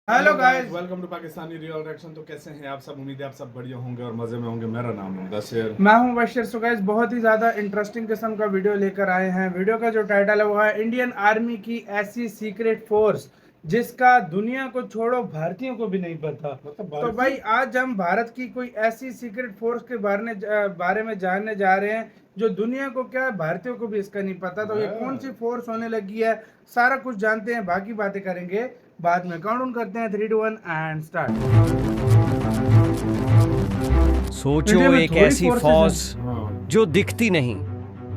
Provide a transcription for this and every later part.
Hello guys. Welcome to Pakistani real reaction. तो कैसे हैं आप सब? उम्मीद है आप सब बढ़िया होंगे और मजे में होंगे। मेरा नाम है बशीर। मैं हूं बशीर। सो गाइस, बहुत ही ज़्यादा इंटरेस्टिंग किस्म का वीडियो लेकर आए हैं। वीडियो का जो टाइटल है वो है इंडियन आर्मी की ऐसी सीक्रेट फोर्स जिसका दुनिया को छोड़ो भारतीयों को भी नहीं पता। तो भाई आज हम भारत की कोई ऐसी सीक्रेट फोर्स के बारे में जानने जा रहे हैं जो दुनिया को क्या भारतीयों को भी इसका नहीं पता। तो ये कौन सी फोर्स होने लगी है, सारा कुछ जानते हैं, बाकी बातें करेंगे बाद में। काउंट डाउन करते हैं 3 2 1 एंड स्टार्ट। सोचो एक ऐसी फौज जो दिखती नहीं,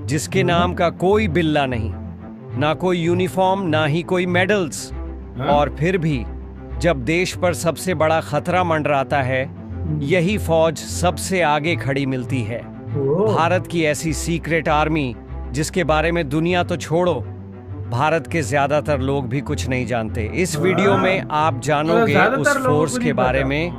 जिसके नाम का कोई बिल्ला नहीं, ना कोई यूनिफॉर्म, ना ही कोई मेडल्स, और फिर भी जब देश पर सबसे बड़ा खतरा मंडराता है, यही फौज सबसे आगे खड़ी मिलती है। भारत की ऐसी सीक्रेट आर्मी जिसके बारे में दुनिया तो छोड़ो, भारत के ज्यादातर लोग भी कुछ नहीं जानते। इस वीडियो में आप जानोगे उस फोर्स के बारे में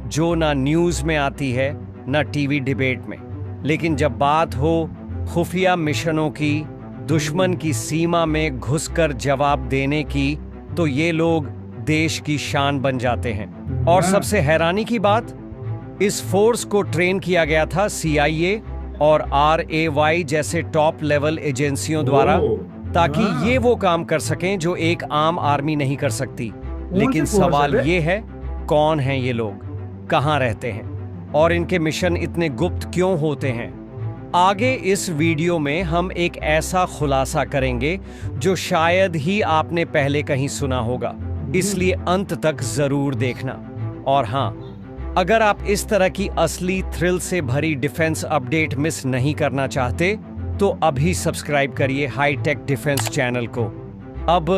जो ना न्यूज में आती है ना टीवी डिबेट में, लेकिन जब बात हो खुफिया मिशनों की, दुश्मन की सीमा में घुसकर जवाब देने की, तो ये लोग देश की शान बन जाते हैं। और सबसे हैरानी की बात, इस फोर्स को ट्रेन किया गया था CIA और RAY जैसे टॉप लेवल एजेंसियों द्वारा, ताकि ये वो काम कर सकें जो एक आम आर्मी नहीं कर सकती। लेकिन सवाल ये है, कौन हैं ये लोग, कहां रहते हैं और इनके मिशन इतने गुप्त क्यों होते हैं? आगे इस वीडियो में हम एक ऐसा खुलासा करेंगे जो शायद ही आपने पहले कहीं सुना होगा, इसलिए अंत तक जरूर देखना। और हां, अगर आप इस तरह की असली थ्रिल से भरी डिफेंस अपडेट मिस नहीं करना चाहते तो अभी सब्सक्राइब करिए हाईटेक डिफेंस चैनल को। अब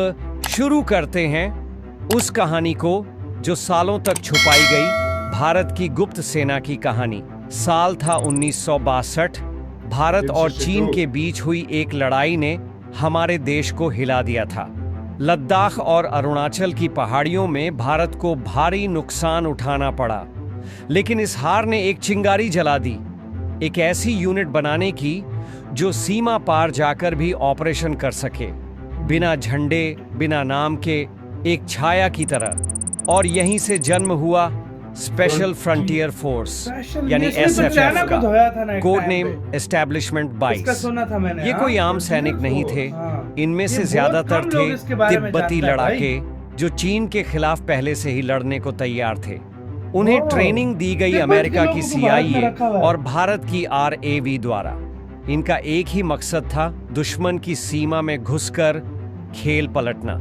शुरू करते हैं उस कहानी को जो सालों तक छुपाई गई, भारत की गुप्त सेना की कहानी। साल था 1962। भारत और चीन के बीच हुई एक लड़ाई ने हमारे देश को हिला दिया था। लद्दाख और अरुणाचल की पहाड़ियों में भारत को भारी नुकसान उठाना पड़ा, लेकिन इस हार ने एक चिंगारी जला दी, एक ऐसी यूनिट बनाने की जो सीमा पार जाकर भी ऑपरेशन कर सके, बिना झंडे, बिना नाम के, एक छाया की तरह। और यहीं से जन्म हुआ स्पेशल फ्रंटियर फोर्स यानी SFF का कोड नेम एस्टैब्लिशमेंट 22। ये कोई आम सैनिक नहीं थे, इनमें से ज्यादातर थे तिब्बती लड़ाके जो चीन के खिलाफ पहले से ही लड़ने को तैयार थे। उन्हें ट्रेनिंग दी गई अमेरिका की CIA और भारत की RAV द्वारा। इनका एक ही मकसद था, दुश्मन की सीमा में घुसकर खेल पलटना।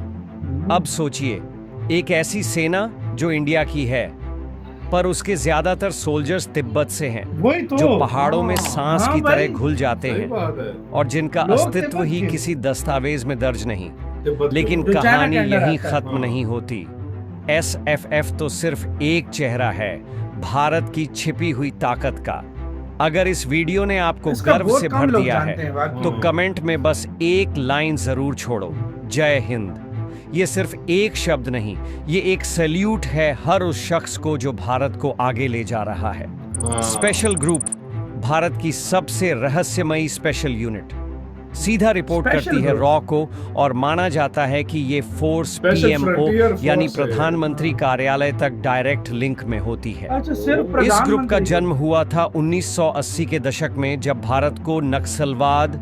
अब सोचिए, एक ऐसी सेना जो इंडिया की है, पर उसके ज्यादातर सोल्जर्स तिब्बत से हैं, जो पहाड़ों में सांस की तरह घुल जाते हैं और जिनका अस्तित्व ही किसी दस्तावेज में दर्ज नहीं। लेकिन कहानी यहीं खत्म नहीं होती। SFF तो सिर्फ एक चेहरा है भारत की छिपी हुई ताकत का। अगर इस वीडियो ने आपको गर्व से भर दिया है तो कमेंट में बस एक लाइन जरूर छोड़ो, जय हिंद। ये सिर्फ एक शब्द नहीं, ये एक सैल्यूट है हर उस शख्स को जो भारत को आगे ले जा रहा है। स्पेशल ग्रुप, भारत की सबसे रहस्यमयी स्पेशल यूनिट, सीधा रिपोर्ट करती है रॉ को, और माना जाता है कि ये फोर्स PMO यानी प्रधानमंत्री कार्यालय तक डायरेक्ट लिंक में होती है। इस ग्रुप का जन्म हुआ था 1980 के दशक में, जब भारत को नक्सलवाद,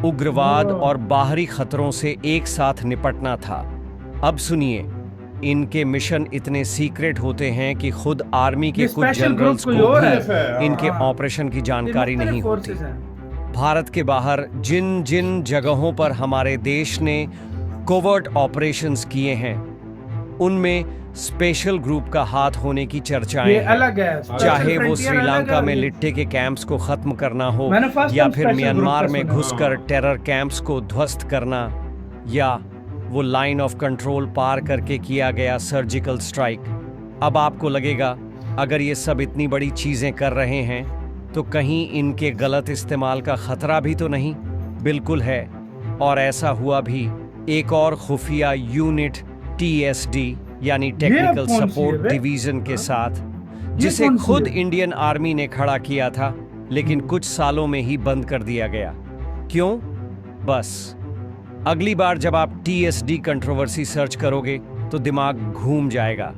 उग्रवाद और बाहरी खतरों से एक साथ निपटना था। अब सुनिए, इनके मिशन इतने सीक्रेट होते हैं कि खुद आर्मी के कुछ जनरल्स को भी इनके ऑपरेशन की जानकारी नहीं होती। भारत के बाहर जिन जिन जगहों पर हमारे देश ने कोवर्ट ऑपरेशंस किए हैं, उनमें स्पेशल ग्रुप का हाथ होने की चर्चाएं हैं। चाहे वो श्रीलंका में लिट्टे के कैंप्स को खत्म करना हो, या फिर म्यांमार में घुसकर टेरर कैंप्स को ध्वस्त करना, या वो लाइन ऑफ कंट्रोल पार करके किया गया सर्जिकल स्ट्राइक। अब आपको लगेगा, अगर ये सब इतनी बड़ी चीजें कर रहे हैं तो कहीं इनके गलत इस्तेमाल का खतरा भी तो नहीं? बिल्कुल है, और ऐसा हुआ भी। एक और खुफिया यूनिट TSD यानी टेक्निकल सपोर्ट डिवीजन के साथ, जिसे खुद इंडियन आर्मी ने खड़ा किया था, लेकिन कुछ सालों में ही बंद कर दिया गया। क्यों? बस अगली बार जब आप TSD कंट्रोवर्सी सर्च करोगे तो दिमाग घूम जाएगा।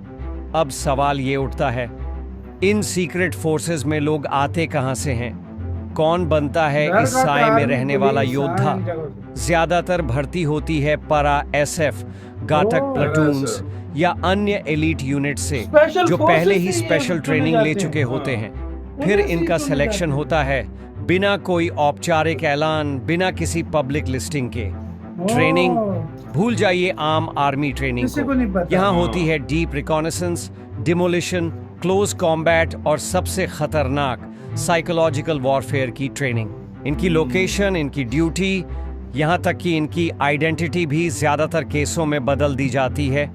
अब सवाल ये उठता है, इन सीक्रेट फोर्सेस में लोग आते कहां से हैं? कौन बनता है घर इस का साए में आर्मी, रहने वाला पुलिस, योद्धा? इन जगहों से। ज्यादातर भर्ती होती है पारा एसएफ, घातक ओह, प्लाटून्स या अन्य एलिट यूनिट से स्पेशल जो फोर्सेस पहले ही से ये स्पेशल चुने ट्रेनिंग ले जाते हैं। चुके होते हैं। फिर उन्हीं से इनका चुने सिलेक्शन जाते हैं। होता है बिना कोई औपचारिक ऐलान, बिना किसी पब्लिक लिस्टिंग के। ट्रेनिंग भूल जाइए आम आर्मी ट्रेनिंग किसी को को। नहीं पता। यहाँ हाँ। होती है deep reconnaissance, demolition, close combat और सबसे खतरनाक साइकोलॉजिकल वॉरफेयर की ट्रेनिंग। इनकी लोकेशन, इनकी ड्यूटी, यहाँ तक कि इनकी आइडेंटिटी भी ज्यादातर केसों में बदल दी जाती है।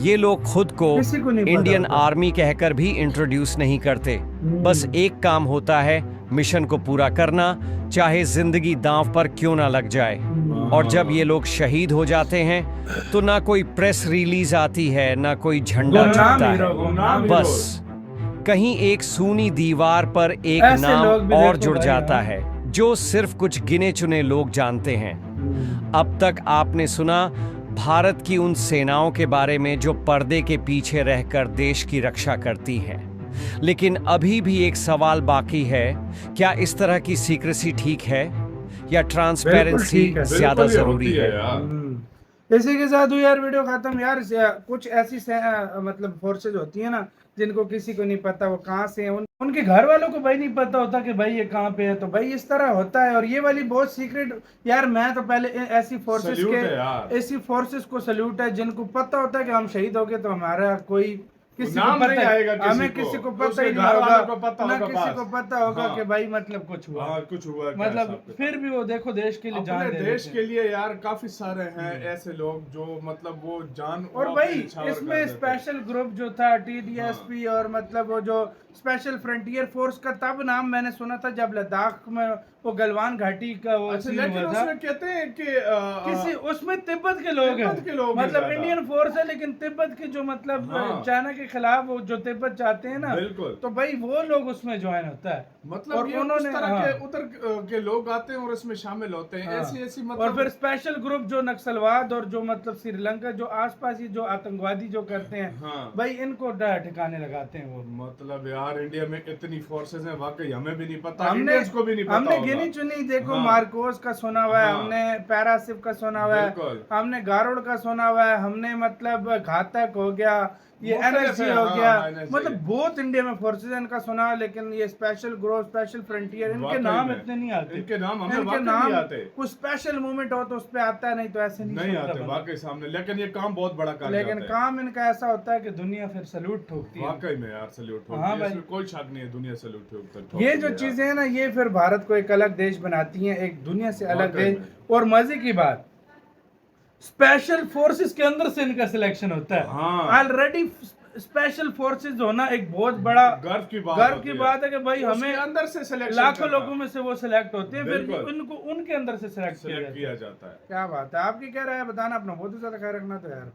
ये लोग खुद को किसी को नहीं पता इंडियन होता। आर्मी कहकर भी इंट्रोड्यूस नहीं करते। बस एक काम होता है, मिशन को पूरा करना, चाहे जिंदगी दांव पर क्यों ना लग जाए। और जब ये लोग शहीद हो जाते हैं तो ना कोई प्रेस रिलीज आती है, ना कोई झंडा गुमनाम झुकता हीरो, है। गुमनाम हीरो। बस कहीं एक सूनी दीवार पर एक ऐसे नाम लोग भी और देखो जुड़ भाई, जाता हाँ। है जो सिर्फ कुछ गिने चुने लोग जानते हैं। अब तक आपने सुना भारत की उन सेनाओं के बारे में जो पर्दे के पीछे रहकर देश की रक्षा करती हैं। लेकिन अभी भी एक सवाल बाकी है, क्या इस तरह की सीक्रेसी ठीक है या ट्रांसपेरेंसी ठीक है, ज्यादा बिल्कुल ये जरूरी होती है? यार। इसी के साथ हुई यार वीडियो खत्म यार। कुछ ऐसी मतलब फोर्सेज होती है ना जिनको किसी को नहीं पता वो कहाँ से है, उनके घर वालों को भाई नहीं पता होता कि भाई ये कहाँ पे है। तो भाई इस तरह होता है। और ये वाली बहुत सीक्रेट यार, मैं तो पहले ऐसी फोर्सेस सल्यूट है यार। ऐसी फोर्सेस को सल्यूट है जिनको पता होता है कि हम शहीद हो गए तो हमारा कोई किसी को नाम पता नहीं आएगा किसी हमें को। किसी को उसके पता ही नहीं घर वालों होगा, को पता ना होगा किसी बस। को पता होगा हाँ। कि भाई मतलब कुछ हुआ। हाँ, कुछ हुआ क्या मतलब हिसाब किताब। फिर भी वो देखो देश के लिए जान अपने दे देश देते के हैं। लिए यार काफी सारे हैं ऐसे लोग जो मतलब वो जान और वो भाई अपने न्यौछावर इसमें कर देते हैं। स्पेशल ग्रुप जो था टीडीएसपी और मतलब वो जो स्पेशल फ्रंटियर फोर्स का तब नाम मैंने सुना था जब लद्दाख में वो गलवान घाटी का वो अच्छा, सीन लेकिन हुआ था। उसमें कहते हैं कि किसी उसमें तिब्बत के लोग तिब्बत के लोग हैं, हैं मतलब ज्यादा। इंडियन फोर्स है लेकिन तिब्बत के जो मतलब हाँ। चाइना के खिलाफ वो जो तिब्बत चाहते हैं ना, बिल्कुल। तो भाई वो लोग उसमें ज्वाइन होता है। मतलब और ये उस उन्होंने तरह हाँ। के उधर के लोग आते हैं और इसमें शामिल होते हैं। हाँ। ऐसी ऐसी और मतलब फिर स्पेशल ग्रुप जो नक्सलवाद और जो मतलब श्रीलंका जो आसपास ही जो आतंकवादी जो करते हैं, हाँ। भाई इनको ठिकाने लगाते हैं वो। मतलब यार इंडिया में इतनी फोर्सेस हैं, वाकई हमें भी नहीं पता, हमने इंडियंस को भी नहीं पता हमने होगा। गिनी चुनी देखो हाँ। मार्कोस का सुना हुआ है, हाँ। हमने पैरासिप का सुना हुआ है, बिल्कुल। हमने गारुड़ का सुना हुआ है, हमने मतलब घातक हो गया, ये मुख्तलिफ एनएसजी है, हो हाँ, गया, NSG। मतलब बहुत इंडिया में फोर्सेज इनका सुना है। लेकिन ये स्पेशल ग्रोथ, स्पेशल फ्रंटियर, इनके वाकई नाम में। इतने नहीं आते। इनके नाम हमें इनके वाकई नाम नहीं आते। कुछ स्पेशल मूवमेंट हो तो उस पे आता है, नहीं तो ऐसे नहीं नहीं सुनता आते बंदा। वाकई सामने, लेकिन ये काम बहुत बड़ा कर लेकिन जाते हैं। काम इनका ऐसा होता है कि दुनिया फिर सैल्यूट ठोकती है। वाकई में यार सैल्यूट हाँ ठोकती है, भाई। इसमें कोई शक नहीं है, दुनिया सैल्यूट ठोकती ये है जो यार। चीजें हैं ना, ये फिर भारत को एक अलग देश बनाती हैं, एक दुनिया से अलग वाकई देश। और मजे की बात, स्पेशल फोर्सेस के अंदर से इनका सिलेक्शन होता है। हाँ। ऑलरेडी स्पेशल फोर्सेस होना एक बहुत बड़ा गर्व की बात गर्व होती की बात है कि भाई उसके हमें अंदर से सिलेक्शन लाखों लोगों में से वो सिलेक्ट होते हैं, फिर बिल्कुल। उनको उनके अंदर से सिलेक्ट किया जाता है। क्या बात है। आपकी क्या राय है बताना, अपना बहुत ही ज्यादा ख्याल रखना तो यार।